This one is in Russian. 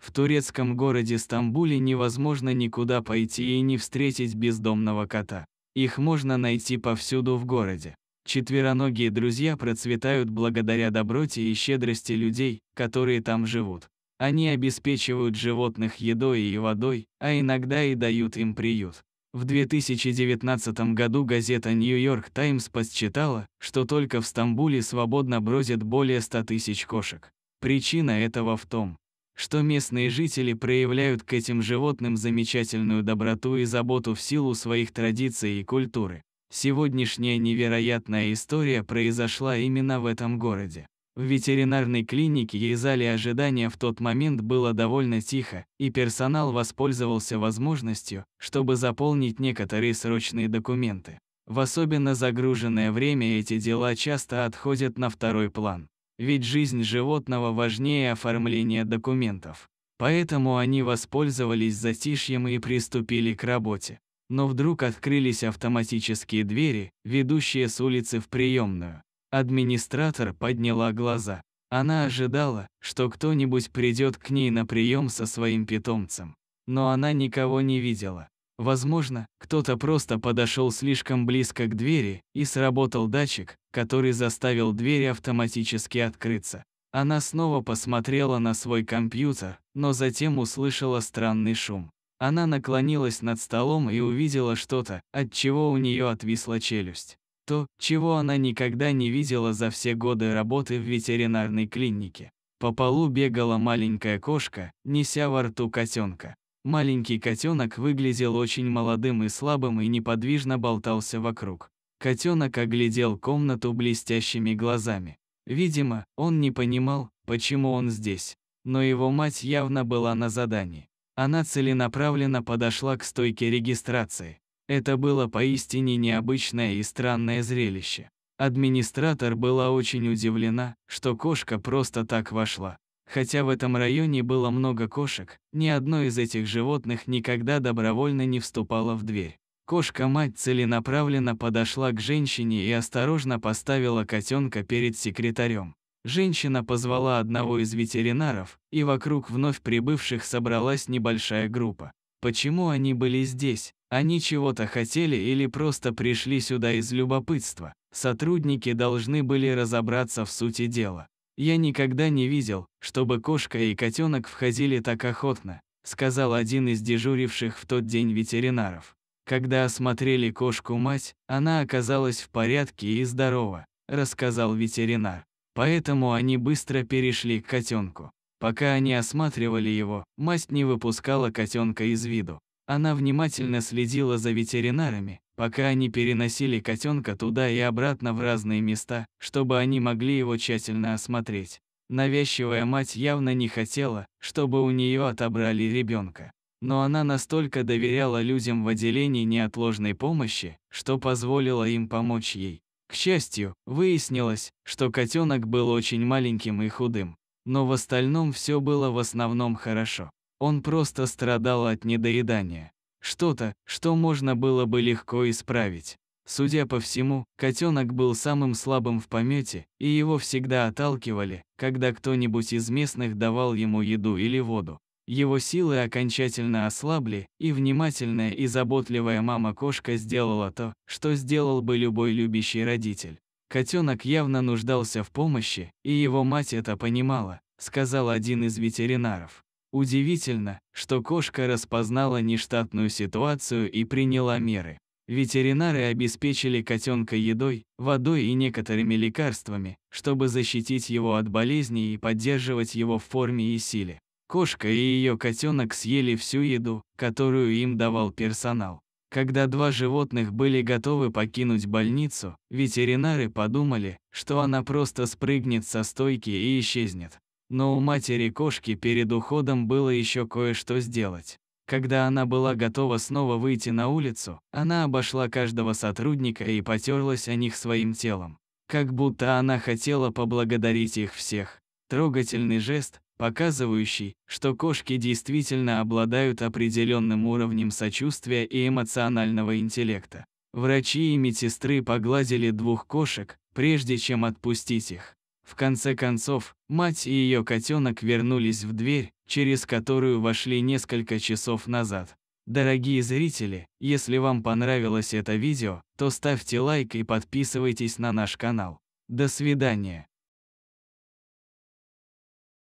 В турецком городе Стамбуле невозможно никуда пойти и не встретить бездомного кота. Их можно найти повсюду в городе. Четвероногие друзья процветают благодаря доброте и щедрости людей, которые там живут. Они обеспечивают животных едой и водой, а иногда и дают им приют. В 2019 году газета New York Times подсчитала, что только в Стамбуле свободно бродят более 100 тысяч кошек. Причина этого в том, что местные жители проявляют к этим животным замечательную доброту и заботу в силу своих традиций и культуры. Сегодняшняя невероятная история произошла именно в этом городе. В ветеринарной клинике и зале ожидания в тот момент было довольно тихо, и персонал воспользовался возможностью, чтобы заполнить некоторые срочные документы. В особенно загруженное время эти дела часто отходят на второй план. Ведь жизнь животного важнее оформления документов. Поэтому они воспользовались затишьем и приступили к работе. Но вдруг открылись автоматические двери, ведущие с улицы в приемную. Администратор подняла глаза. Она ожидала, что кто-нибудь придет к ней на прием со своим питомцем. Но она никого не видела. Возможно, кто-то просто подошел слишком близко к двери, и сработал датчик, который заставил двери автоматически открыться. Она снова посмотрела на свой компьютер, но затем услышала странный шум. Она наклонилась над столом и увидела что-то, от чего у нее отвисла челюсть. То, чего она никогда не видела за все годы работы в ветеринарной клинике. По полу бегала маленькая кошка, неся во рту котенка. Маленький котенок выглядел очень молодым и слабым и неподвижно болтался вокруг. Котенок оглядел комнату блестящими глазами. Видимо, он не понимал, почему он здесь. Но его мать явно была на задании. Она целенаправленно подошла к стойке регистрации. Это было поистине необычное и странное зрелище. Администратор была очень удивлена, что кошка просто так вошла. Хотя в этом районе было много кошек, ни одно из этих животных никогда добровольно не вступало в дверь. Кошка-мать целенаправленно подошла к женщине и осторожно поставила котенка перед секретарем. Женщина позвала одного из ветеринаров, и вокруг вновь прибывших собралась небольшая группа. Почему они были здесь? Они чего-то хотели или просто пришли сюда из любопытства? Сотрудники должны были разобраться в сути дела. «Я никогда не видел, чтобы кошка и котенок входили так охотно», сказал один из дежуривших в тот день ветеринаров. Когда осмотрели кошку-мать, она оказалась в порядке и здорова, рассказал ветеринар. Поэтому они быстро перешли к котенку. Пока они осматривали его, мать не выпускала котенка из виду. Она внимательно следила за ветеринарами, пока они переносили котенка туда и обратно в разные места, чтобы они могли его тщательно осмотреть. Навязчивая мать явно не хотела, чтобы у нее отобрали ребенка. Но она настолько доверяла людям в отделении неотложной помощи, что позволила им помочь ей. К счастью, выяснилось, что котенок был очень маленьким и худым. Но в остальном все было в основном хорошо. Он просто страдал от недоедания. Что-то, что можно было бы легко исправить. Судя по всему, котенок был самым слабым в помете, и его всегда отталкивали, когда кто-нибудь из местных давал ему еду или воду. Его силы окончательно ослабли, и внимательная и заботливая мама-кошка сделала то, что сделал бы любой любящий родитель. Котенок явно нуждался в помощи, и его мать это понимала, сказал один из ветеринаров. Удивительно, что кошка распознала нештатную ситуацию и приняла меры. Ветеринары обеспечили котенка едой, водой и некоторыми лекарствами, чтобы защитить его от болезней и поддерживать его в форме и силе. Кошка и ее котенок съели всю еду, которую им давал персонал. Когда два животных были готовы покинуть больницу, ветеринары подумали, что она просто спрыгнет со стойки и исчезнет. Но у матери кошки перед уходом было еще кое-что сделать. Когда она была готова снова выйти на улицу, она обошла каждого сотрудника и потерлась о них своим телом. Как будто она хотела поблагодарить их всех. Трогательный жест, показывающий, что кошки действительно обладают определенным уровнем сочувствия и эмоционального интеллекта. Врачи и медсестры погладили двух кошек, прежде чем отпустить их. В конце концов, мать и ее котенок вернулись в дверь, через которую вошли несколько часов назад. Дорогие зрители, если вам понравилось это видео, то ставьте лайк и подписывайтесь на наш канал. До свидания.